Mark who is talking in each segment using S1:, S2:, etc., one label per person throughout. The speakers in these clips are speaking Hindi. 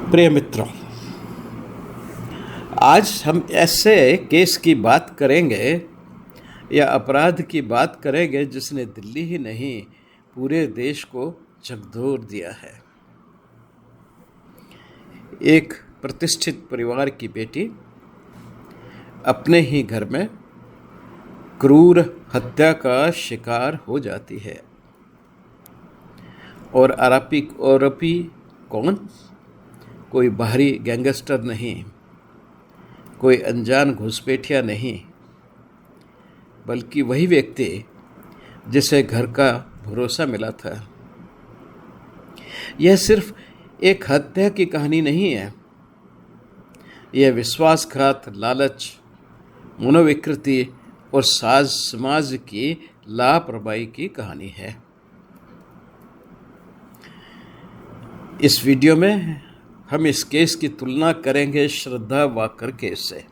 S1: प्रिय मित्रों, आज हम ऐसे केस की बात करेंगे या अपराध की बात करेंगे जिसने दिल्ली ही नहीं पूरे देश को झकझोर दिया है। एक प्रतिष्ठित परिवार की बेटी अपने ही घर में क्रूर हत्या का शिकार हो जाती है और आरोपी कौन? कोई बाहरी गैंगस्टर नहीं, कोई अनजान घुसपैठिया नहीं, बल्कि वही व्यक्ति जिसे घर का भरोसा मिला था। यह सिर्फ एक हत्या की कहानी नहीं है, यह विश्वासघात, लालच, मनोविकृति और समाज की लापरवाही की कहानी है। इस वीडियो में हम इस केस की तुलना करेंगे श्रद्धा वाकर केस से,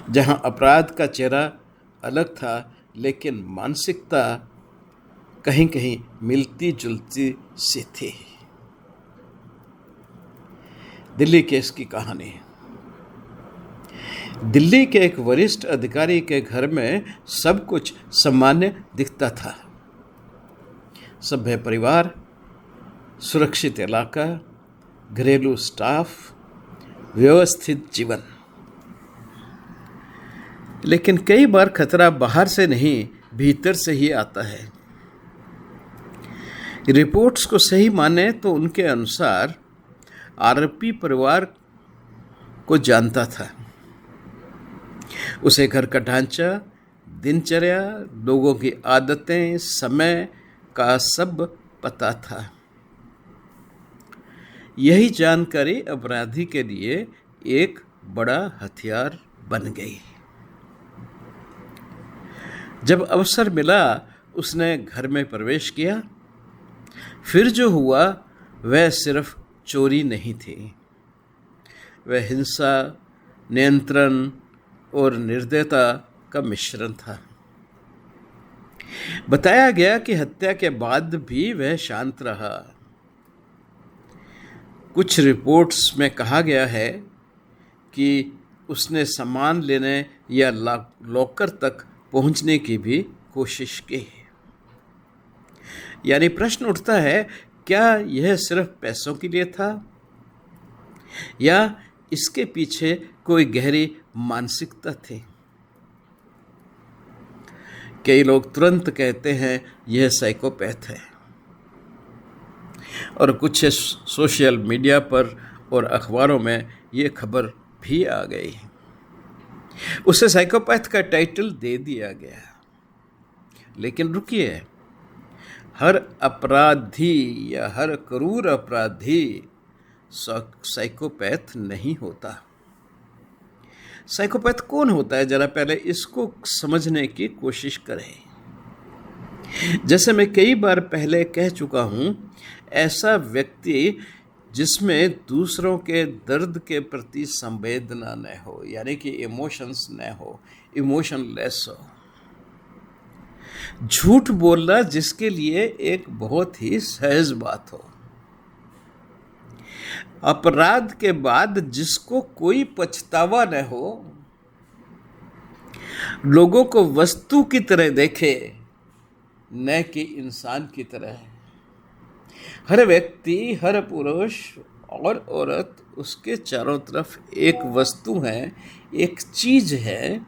S1: जहां अपराध का चेहरा अलग था लेकिन मानसिकता कहीं कहीं मिलती जुलती सी थी। दिल्ली केस की कहानी। दिल्ली के एक वरिष्ठ अधिकारी के घर में सब कुछ सामान्य दिखता था। सभ्य परिवार, सुरक्षित इलाका, घरेलू स्टाफ, व्यवस्थित जीवन। लेकिन कई बार खतरा बाहर से नहीं, भीतर से ही आता है। रिपोर्ट्स को सही माने तो उनके अनुसार आरोपी परिवार को जानता था। उसे घर का ढांचा, दिनचर्या, लोगों की आदतें, समय का सब पता था। यही जानकारी अपराधी के लिए एक बड़ा हथियार बन गई। जब अवसर मिला, उसने घर में प्रवेश किया। फिर जो हुआ वह सिर्फ चोरी नहीं थी, वह हिंसा, नियंत्रण और निर्दयता का मिश्रण था। बताया गया कि हत्या के बाद भी वह शांत रहा। कुछ रिपोर्ट्स में कहा गया है कि उसने सामान लेने या लॉकर तक पहुंचने की भी कोशिश की। यानी प्रश्न उठता है, क्या यह सिर्फ पैसों के लिए था या इसके पीछे कोई गहरी मानसिकता थी? कई लोग तुरंत कहते हैं यह साइकोपैथ है, और कुछ सोशल मीडिया पर और अखबारों में ये खबर भी आ गई। उसे साइकोपैथ का टाइटल दे दिया गया। लेकिन रुकिए, हर अपराधी या हर क्रूर अपराधी साइकोपैथ नहीं होता। साइकोपैथ कौन होता है? जरा पहले इसको समझने की कोशिश करें। जैसे मैं कई बार पहले कह चुका हूं, ऐसा व्यक्ति जिसमें दूसरों के दर्द के प्रति संवेदना न हो, यानी कि इमोशंस न हो, इमोशनलेस हो। झूठ बोलना जिसके लिए एक बहुत ही सहज बात हो। अपराध के बाद जिसको कोई पछतावा न हो, लोगों को वस्तु की तरह देखे न कि इंसान की तरह। हर व्यक्ति, हर पुरुष और औरत उसके चारों तरफ एक वस्तु है, एक चीज है,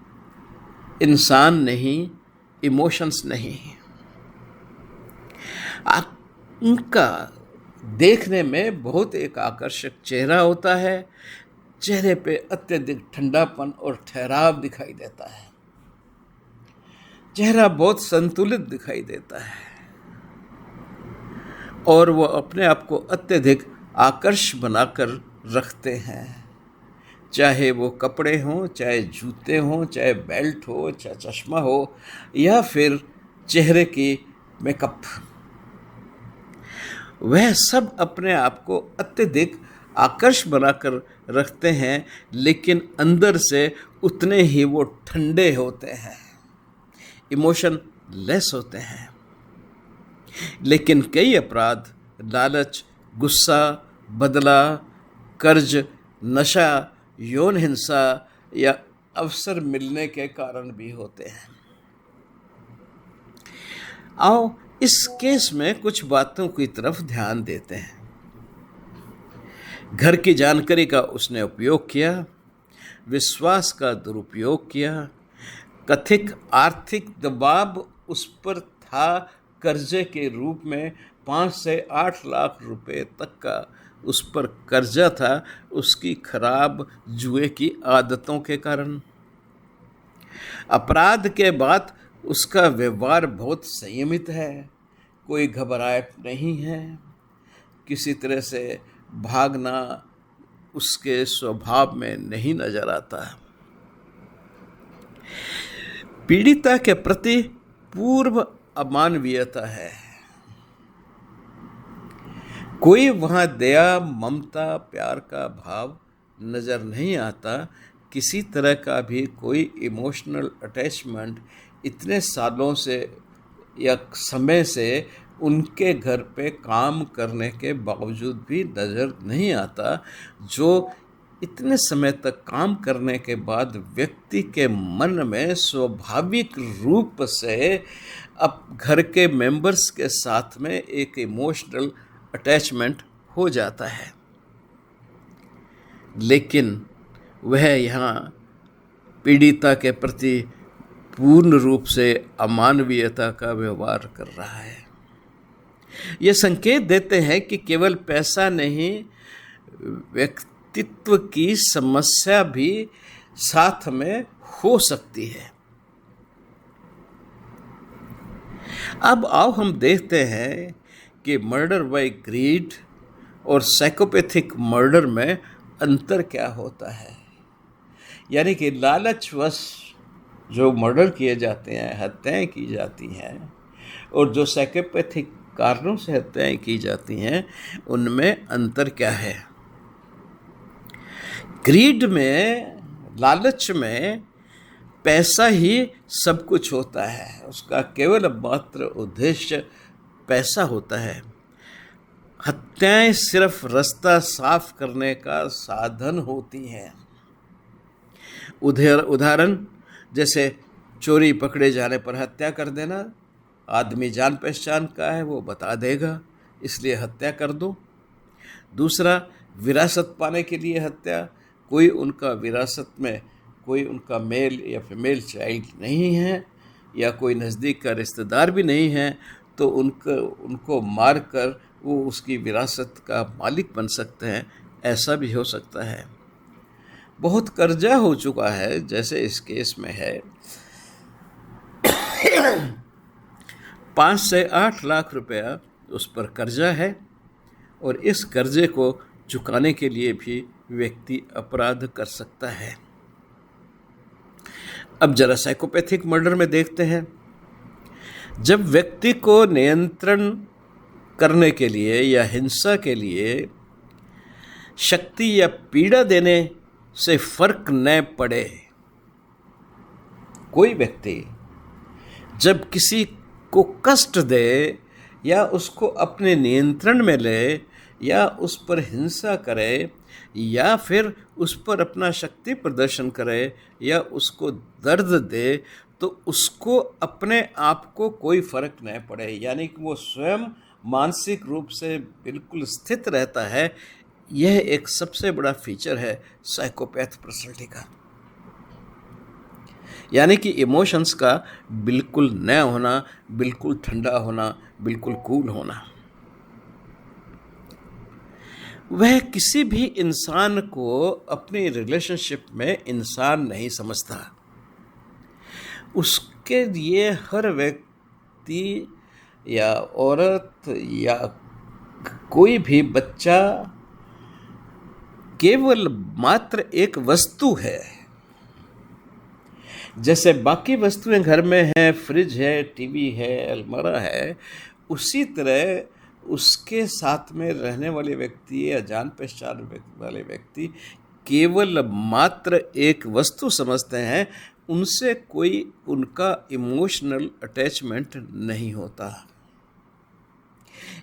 S1: इंसान नहीं, इमोशंस नहीं। उनका देखने में बहुत एक आकर्षक चेहरा होता है। चेहरे पे अत्यधिक ठंडापन और ठहराव दिखाई देता है। चेहरा बहुत संतुलित दिखाई देता है और वो अपने आप को अत्यधिक आकर्ष बनाकर रखते हैं। चाहे वो कपड़े हों, चाहे जूते हों, चाहे बेल्ट हो, चाहे चश्मा हो, या फिर चेहरे की मेकअप, वह सब अपने आप को अत्यधिक आकर्ष बनाकर रखते हैं। लेकिन अंदर से उतने ही वो ठंडे होते हैं, इमोशन लेस होते हैं। लेकिन कई अपराध लालच, गुस्सा बदला, कर्ज, नशा, यौन हिंसा या अवसर मिलने के कारण भी होते हैं। आओ इस केस में कुछ बातों की तरफ ध्यान देते हैं। घर की जानकारी का उसने उपयोग किया, विश्वास का दुरुपयोग किया, कथित आर्थिक दबाव उस पर था, कर्जे के रूप में 5 से 8 लाख रुपए तक का उस पर कर्जा था, उसकी खराब जुए की आदतों के कारण। अपराध के बाद उसका व्यवहार बहुत संयमित है, कोई घबराहट नहीं है, किसी तरह से भागना उसके स्वभाव में नहीं नजर आता। पीड़िता के प्रति पूर्व अमानवीयता है, कोई वहाँ दया, ममता, प्यार का भाव नज़र नहीं आता। किसी तरह का भी कोई इमोशनल अटैचमेंट इतने सालों से या समय से उनके घर पे काम करने के बावजूद भी नज़र नहीं आता, जो इतने समय तक काम करने के बाद व्यक्ति के मन में स्वाभाविक रूप से अब घर के मेंबर्स के साथ में एक इमोशनल अटैचमेंट हो जाता है। लेकिन वह यहाँ पीड़िता के प्रति पूर्ण रूप से अमानवीयता का व्यवहार कर रहा है। ये संकेत देते हैं कि केवल पैसा नहीं, व्यक्तित्व की समस्या भी साथ में हो सकती है। अब आओ हम देखते हैं कि मर्डर बाय ग्रीड और साइकोपैथिक मर्डर में अंतर क्या होता है। यानी कि लालचवश जो मर्डर किए जाते हैं, हत्याएं की जाती हैं, और जो साइकोपैथिक कारणों से हत्याएं की जाती हैं, उनमें अंतर क्या है। ग्रीड में, लालच में पैसा ही सब कुछ होता है, उसका केवल मात्र उद्देश्य पैसा होता है। हत्याएं सिर्फ रास्ता साफ करने का साधन होती हैं। उदाहरण जैसे चोरी पकड़े जाने पर हत्या कर देना, आदमी जान पहचान का है वो बता देगा इसलिए हत्या कर दो। दूसरा, विरासत पाने के लिए हत्या, कोई उनका विरासत में कोई उनका मेल या फीमेल चाइल्ड नहीं है या कोई नज़दीक का रिश्तेदार भी नहीं है, तो उनको मार कर वो उसकी विरासत का मालिक बन सकते हैं, ऐसा भी हो सकता है। बहुत कर्जा हो चुका है, जैसे इस केस में है 5 से 8 लाख रुपया उस पर कर्जा है, और इस कर्जे को चुकाने के लिए भी व्यक्ति अपराध कर सकता है। अब जरा साइकोपैथिक मर्डर में देखते हैं। जब व्यक्ति को नियंत्रण करने के लिए या हिंसा के लिए शक्ति या पीड़ा देने से फर्क न पड़े, कोई व्यक्ति जब किसी को कष्ट दे या उसको अपने नियंत्रण में ले या उस पर हिंसा करे या फिर उस पर अपना शक्ति प्रदर्शन करे या उसको दर्द दे, तो उसको अपने आप को कोई फर्क नहीं पड़े, यानी कि वो स्वयं मानसिक रूप से बिल्कुल स्थित रहता है। यह एक सबसे बड़ा फीचर है साइकोपैथ पर्सनैलिटी का, यानी कि इमोशंस का बिल्कुल न होना, बिल्कुल ठंडा होना, बिल्कुल कूल होना। वह किसी भी इंसान को अपनी रिलेशनशिप में इंसान नहीं समझता। उसके लिए हर व्यक्ति या औरत या कोई भी बच्चा केवल मात्र एक वस्तु है। जैसे बाकी वस्तुएं घर में हैं, फ्रिज है, टीवी है, अलमारा है, उसी तरह उसके साथ में रहने वाले व्यक्ति या जान पहचान वाले व्यक्ति केवल मात्र एक वस्तु समझते हैं, उनसे कोई उनका इमोशनल अटैचमेंट नहीं होता।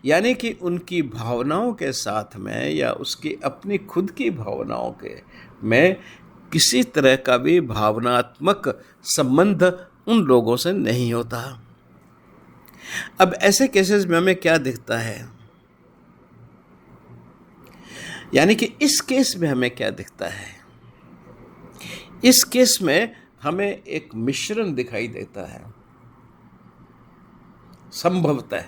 S1: यानी कि उनकी भावनाओं के साथ में या उसकी अपनी खुद की भावनाओं के में किसी तरह का भी भावनात्मक संबंध उन लोगों से नहीं होता। अब ऐसे केसेस में हमें क्या दिखता है, यानी कि इस केस में हमें क्या दिखता है, इस केस में हमें एक मिश्रण दिखाई देता है संभवतः।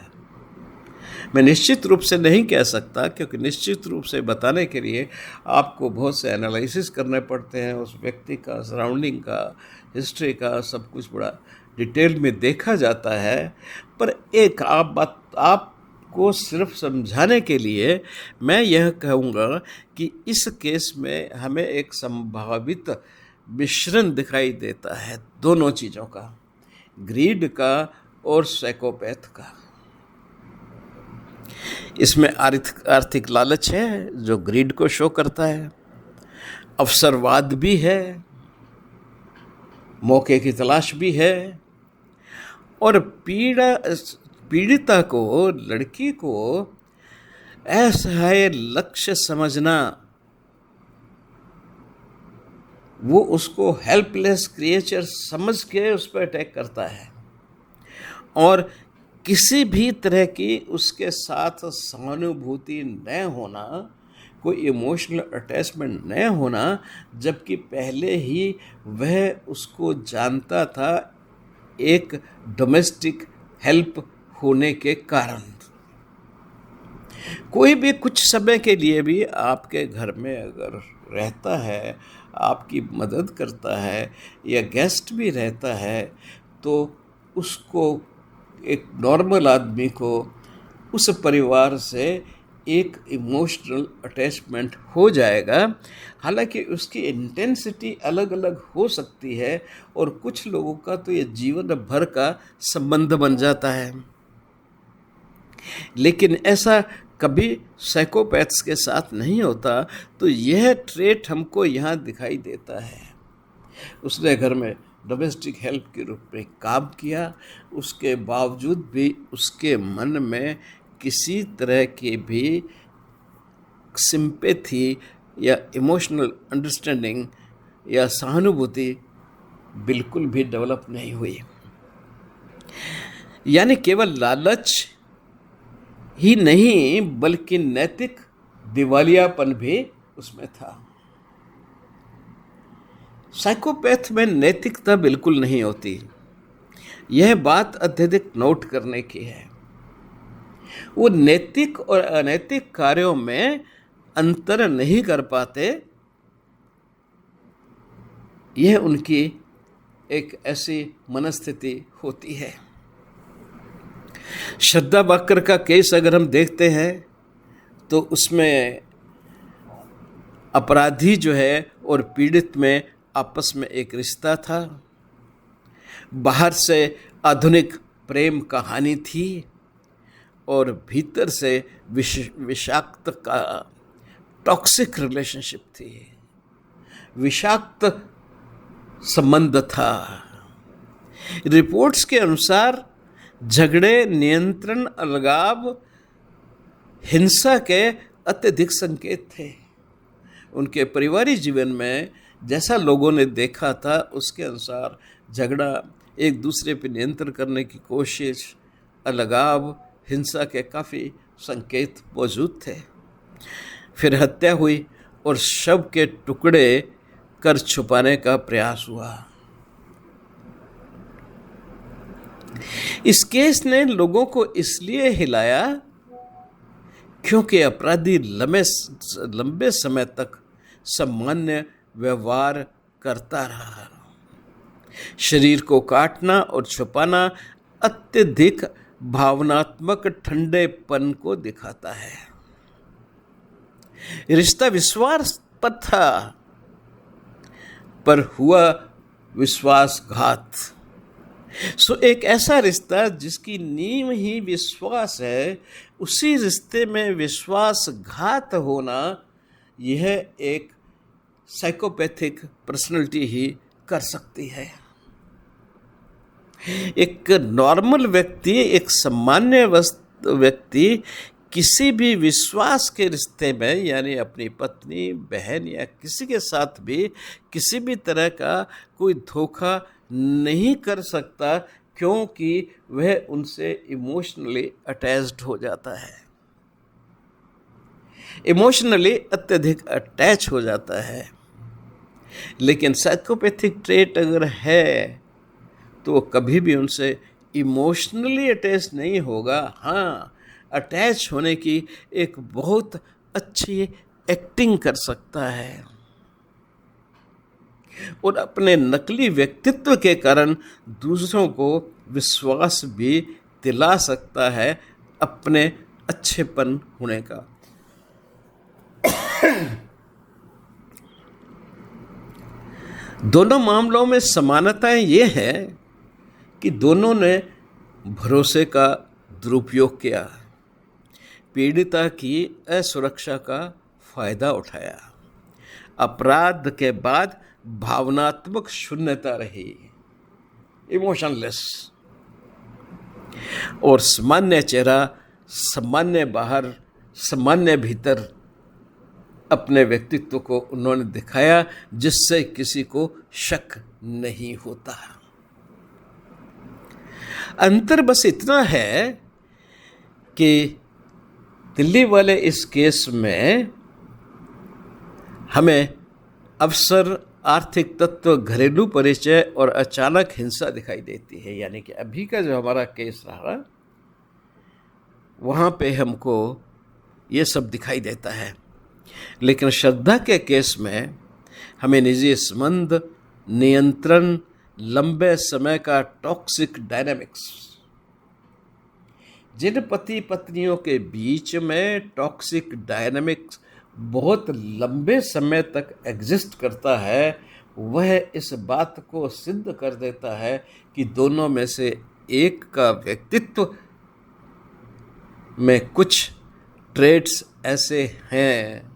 S1: मैं निश्चित रूप से नहीं कह सकता, क्योंकि निश्चित रूप से बताने के लिए आपको बहुत से एनालिसिस करने पड़ते हैं, उस व्यक्ति का, सराउंडिंग का, हिस्ट्री का, सब कुछ बड़ा डिटेल में देखा जाता है। पर एक आपको सिर्फ समझाने के लिए मैं यह कहूँगा कि इस केस में हमें एक संभावित मिश्रण दिखाई देता है दोनों चीज़ों का, ग्रीड का और साइकोपैथ का। इसमें आर्थिक लालच है जो ग्रीड को शो करता है, अवसरवाद भी है, मौके की तलाश भी है, और पीड़िता को, लड़की को असहाय लक्ष्य समझना, वो उसको हेल्पलेस क्रिएचर समझ के उस पर अटैक करता है, और किसी भी तरह की उसके साथ सहानुभूति न होना, कोई इमोशनल अटैचमेंट न होना, जबकि पहले ही वह उसको जानता था एक डोमेस्टिक हेल्प होने के कारण। कोई भी कुछ समय के लिए भी आपके घर में अगर रहता है, आपकी मदद करता है या गेस्ट भी रहता है, तो उसको, एक नॉर्मल आदमी को उस परिवार से एक इमोशनल अटैचमेंट हो जाएगा। हालांकि उसकी इंटेंसिटी अलग अलग हो सकती है, और कुछ लोगों का तो ये जीवन भर का संबंध बन जाता है, लेकिन ऐसा कभी साइकोपैथ्स के साथ नहीं होता। तो यह ट्रेट हमको यहाँ दिखाई देता है। उसने घर में डोमेस्टिक हेल्प के रूप में काम किया, उसके बावजूद भी उसके मन में किसी तरह की भी सिंपैथी या इमोशनल अंडरस्टैंडिंग या सहानुभूति बिल्कुल भी डेवलप नहीं हुई। यानी केवल लालच ही नहीं, बल्कि नैतिक दिवालियापन भी उसमें था। साइकोपैथ में नैतिकता बिल्कुल नहीं होती, यह बात अत्यधिक नोट करने की है। वो नैतिक और अनैतिक कार्यों में अंतर नहीं कर पाते। यह उनकी एक ऐसी मनस्थिति होती है। श्रद्धा बाकर का केस अगर हम देखते हैं तो उसमें अपराधी जो है और पीड़ित में आपस में एक रिश्ता था। बाहर से आधुनिक प्रेम कहानी थी और भीतर से विषाक्त का टॉक्सिक रिलेशनशिप थी, विषाक्त संबंध था। रिपोर्ट्स के अनुसार झगड़े, नियंत्रण, अलगाव, हिंसा के अत्यधिक संकेत थे। उनके पारिवारिक जीवन में जैसा लोगों ने देखा था उसके अनुसार झगड़ा, एक दूसरे पर नियंत्रण करने की कोशिश, अलगाव, हिंसा के काफ़ी संकेत मौजूद थे। फिर हत्या हुई और शव के टुकड़े कर छुपाने का प्रयास हुआ। इस केस ने लोगों को इसलिए हिलाया क्योंकि अपराधी लंबे समय तक सामान्य व्यवहार करता रहा। शरीर को काटना और छुपाना अत्यधिक भावनात्मक ठंडेपन को दिखाता है। रिश्ता विश्वास पर था, पर हुआ विश्वासघात। सो एक ऐसा रिश्ता जिसकी नींव ही विश्वास है, उसी रिश्ते में विश्वासघात होना, यह एक साइकोपैथिक पर्सनैलिटी ही कर सकती है। एक नॉर्मल व्यक्ति, एक सामान्य व्यक्ति किसी भी विश्वास के रिश्ते में, यानी अपनी पत्नी, बहन या किसी के साथ भी किसी भी तरह का कोई धोखा नहीं कर सकता, क्योंकि वह उनसे इमोशनली अटैच्ड हो जाता है, इमोशनली अत्यधिक अटैच हो जाता है। लेकिन साइकोपैथिक ट्रेट अगर है तो वो कभी भी उनसे इमोशनली अटैच नहीं होगा। हाँ, अटैच होने की एक बहुत अच्छी एक्टिंग कर सकता है और अपने नकली व्यक्तित्व के कारण दूसरों को विश्वास भी दिला सकता है अपने अच्छेपन होने का। दोनों मामलों में समानताएं ये है कि दोनों ने भरोसे का दुरुपयोग किया, पीड़िता की असुरक्षा का फायदा उठाया, अपराध के बाद भावनात्मक शून्यता रही, इमोशनलेस, और सामान्य चेहरा, सामान्य बाहर, सामान्य भीतर अपने व्यक्तित्व को उन्होंने दिखाया जिससे किसी को शक नहीं होता। अंतर बस इतना है कि दिल्ली वाले इस केस में हमें अवसर, आर्थिक तत्व, घरेलू परिचय और अचानक हिंसा दिखाई देती है। यानी कि अभी का जो हमारा केस रहा वहाँ पे हमको ये सब दिखाई देता है, लेकिन श्रद्धा के केस में हमें निजी संबंध, नियंत्रण, लंबे समय का टॉक्सिक डायनामिक्स, जिन पति पत्नियों के बीच में टॉक्सिक डायनामिक्स बहुत लंबे समय तक एग्जिस्ट करता है, वह इस बात को सिद्ध कर देता है कि दोनों में से एक का व्यक्तित्व में कुछ ट्रेड्स ऐसे हैं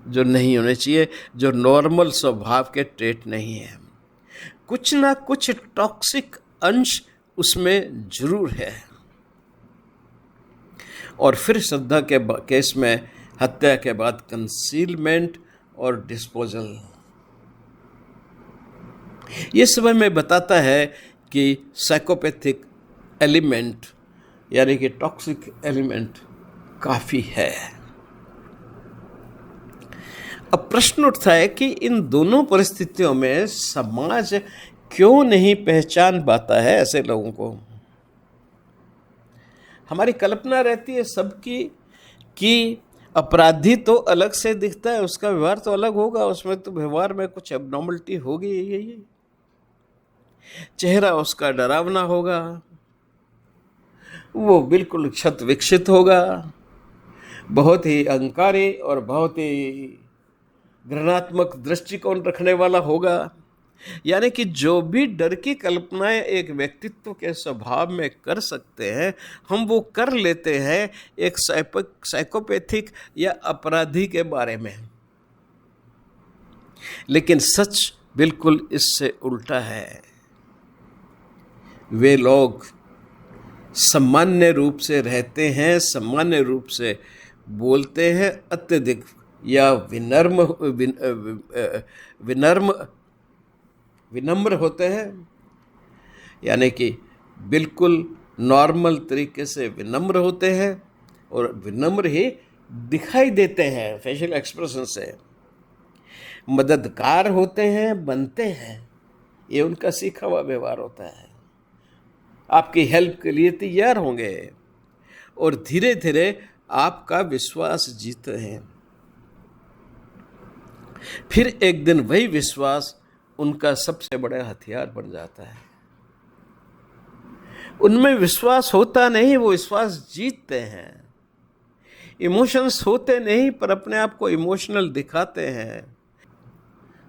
S1: जो नहीं होने चाहिए, जो नॉर्मल स्वभाव के ट्रेट नहीं हैं। कुछ ना कुछ टॉक्सिक अंश उसमें जरूर है। और फिर श्रद्धा के केस में हत्या के बाद कंसीलमेंट और डिस्पोजल, ये सब हमें बताता है कि साइकोपैथिक एलिमेंट यानी कि टॉक्सिक एलिमेंट काफ़ी है। अब प्रश्न उठता है कि इन दोनों परिस्थितियों में समाज क्यों नहीं पहचान पाता है ऐसे लोगों को। हमारी कल्पना रहती है सबकी कि अपराधी तो अलग से दिखता है, उसका व्यवहार तो अलग होगा, उसमें तो व्यवहार में कुछ एबनॉर्मलिटी होगी, यही चेहरा उसका डरावना होगा, वो बिल्कुल क्षत विकसित होगा, बहुत ही अहंकारी और बहुत ही घृणात्मक दृष्टिकोण रखने वाला होगा। यानी कि जो भी डर की कल्पनाएं एक व्यक्तित्व के स्वभाव में कर सकते हैं, हम वो कर लेते हैं एक साइकोपैथिक या अपराधी के बारे में। लेकिन सच बिल्कुल इससे उल्टा है। वे लोग सामान्य रूप से रहते हैं, सामान्य रूप से बोलते हैं, अत्यधिक या विनम्र होते हैं, यानी कि बिल्कुल नॉर्मल तरीके से विनम्र होते हैं और विनम्र ही दिखाई देते हैं फेशियल एक्सप्रेशन से, मददगार होते हैं, बनते हैं, ये उनका सीखा हुआ व्यवहार होता है, आपकी हेल्प के लिए तैयार होंगे और धीरे धीरे आपका विश्वास जीते हैं। फिर एक दिन वही विश्वास उनका सबसे बड़ा हथियार बन जाता है। उनमें विश्वास होता नहीं, वो विश्वास जीतते हैं। इमोशंस होते नहीं पर अपने आप को इमोशनल दिखाते हैं।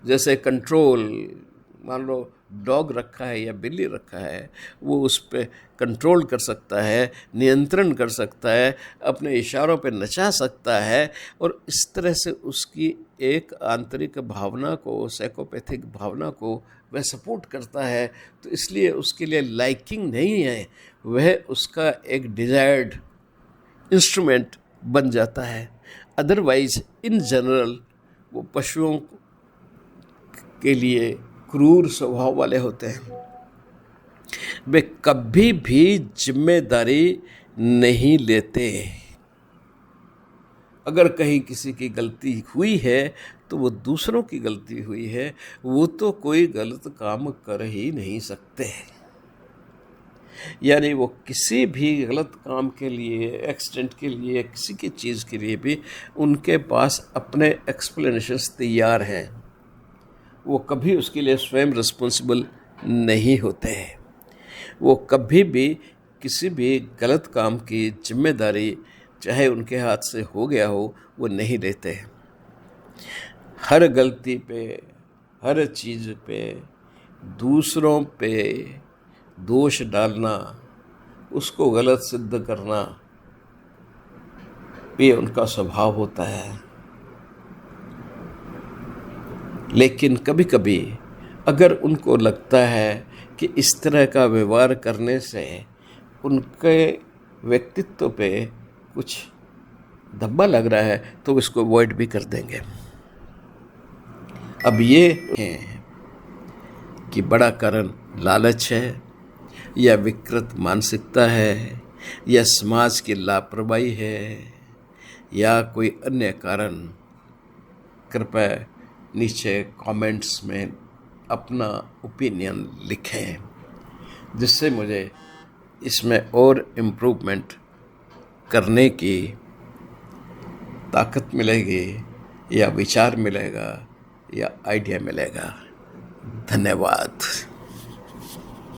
S1: जैसे कंट्रोल, मान लो डॉग रखा है या बिल्ली रखा है, वो उस पर कंट्रोल कर सकता है, नियंत्रण कर सकता है, अपने इशारों पे नचा सकता है और इस तरह से उसकी एक आंतरिक भावना को, साइकोपैथिक भावना को वह सपोर्ट करता है। तो इसलिए उसके लिए लाइकिंग नहीं है, वह उसका एक डिजायर्ड इंस्ट्रूमेंट बन जाता है। अदरवाइज इन जनरल वो पशुओं के लिए क्रूर स्वभाव वाले होते हैं। वे कभी भी जिम्मेदारी नहीं लेते। अगर कहीं किसी की गलती हुई है तो वो दूसरों की गलती हुई है, वो तो कोई गलत काम कर ही नहीं सकते। यानी वो किसी भी गलत काम के लिए, एक्सीडेंट के लिए, किसी की चीज़ के लिए भी उनके पास अपने एक्सप्लेनेशंस तैयार हैं। वो कभी उसके लिए स्वयं रिस्पॉन्सिबल नहीं होते हैं। वो कभी भी किसी भी गलत काम की जिम्मेदारी चाहे उनके हाथ से हो गया हो वो नहीं लेते हैं। हर गलती पे, हर चीज़ पे दूसरों पे दोष डालना, उसको गलत सिद्ध करना, ये उनका स्वभाव होता है। लेकिन कभी कभी अगर उनको लगता है कि इस तरह का व्यवहार करने से उनके व्यक्तित्व पे कुछ धब्बा लग रहा है तो इसको अवॉइड भी कर देंगे। अब ये है कि बड़ा कारण लालच है या विकृत मानसिकता है या समाज की लापरवाही है या कोई अन्य कारण, कृपया नीचे कमेंट्स में अपना ओपिनियन लिखें, जिससे मुझे इसमें और इम्प्रूवमेंट करने की ताकत मिलेगी या विचार मिलेगा या आइडिया मिलेगा। धन्यवाद।